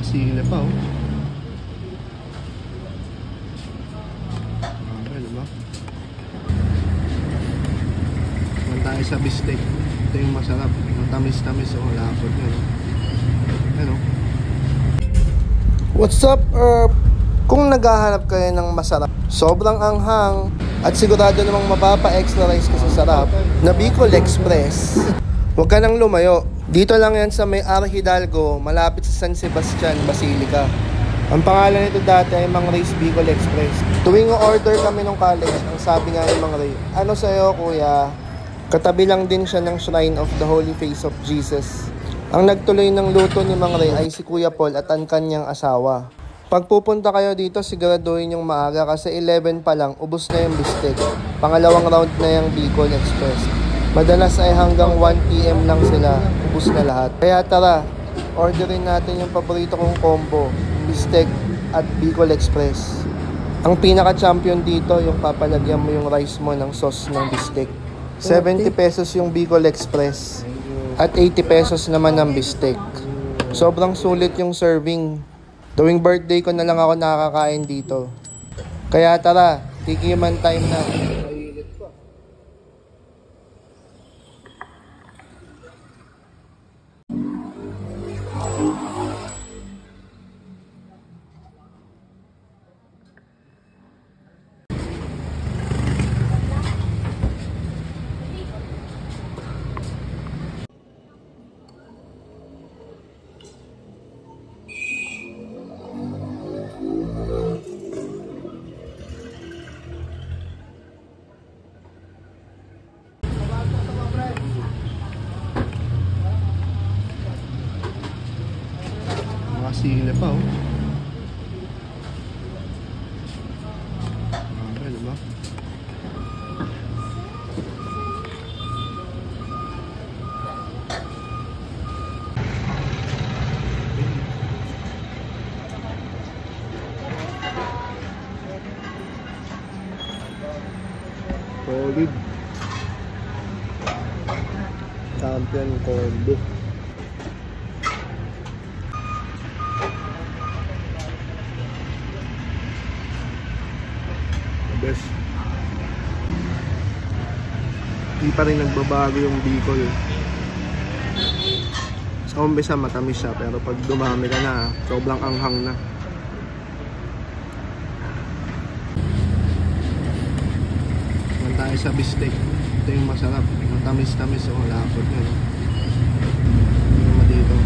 Sila pa oh. Diba? Naman tayo sa bistek. Ito yung masarap. Matamis-tamis oh. Lapot nyo no? Ano? What's up Earth? Kung naghahanap kayo ng masarap, sobrang anghang at sigurado namang mapapa-extra rice ka sa sarap na Bicol Express, huwag ka nang lumayo. Dito lang yan sa may R. Hidalgo, malapit sa San Sebastian, Basilica. Ang pangalan nito dati ay Mang Ray's Bicol Express. Tuwing order kami ng college, ang sabi nga ni Mang Ray, ano sa'yo kuya? Katabi lang din siya ng Shrine of the Holy Face of Jesus. Ang nagtuloy ng luto ni Mang Ray ay si Kuya Paul at ang kanyang asawa. Pag pupunta kayo dito, siguraduhin yung maaga kasi 11 pa lang, ubos na yung bistek. Pangalawang round na yung Bicol Express. Madalas ay hanggang 1 PM lang sila, ubos na lahat. Kaya tara, orderin natin yung paborito kong combo, bistek at Bicol Express. Ang pinaka-champion dito, yung papalagyan mo yung rice mo ng sauce ng bistek. 70 pesos yung Bicol Express at 80 pesos naman ang bistek. Sobrang sulit yung serving. Tuwing birthday ko na lang ako nakakain dito. Kaya tara, tikiman time na. Sila pa oh. Diba? Solid. Champion combo. Best. Hindi pa rin nagbabago yung Bicol. Sa umpisa matamis siya, pero pag dumami ka na, sobrang anghang na. Naman tayo sa bistek. Ito yung masarap. Matamis-tamis o lapot nyo no? Naman dito.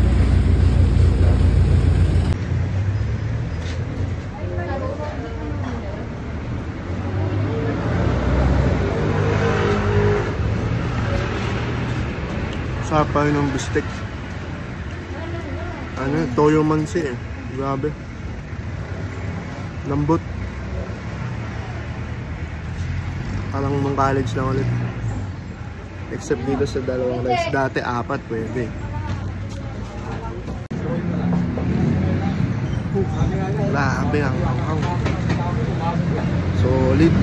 Sapay ng bistek. Ano, toyo mansi eh. Grabe. Lambot. Parang nung college lang ulit. Except dito sa dalawang rice. Dati 4 pwede. Grabe ang anghang. Solid.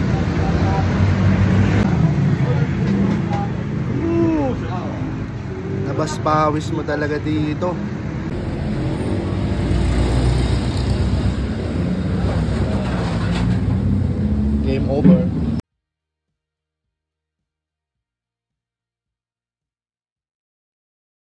Labas pawis mo talaga dito. Game over.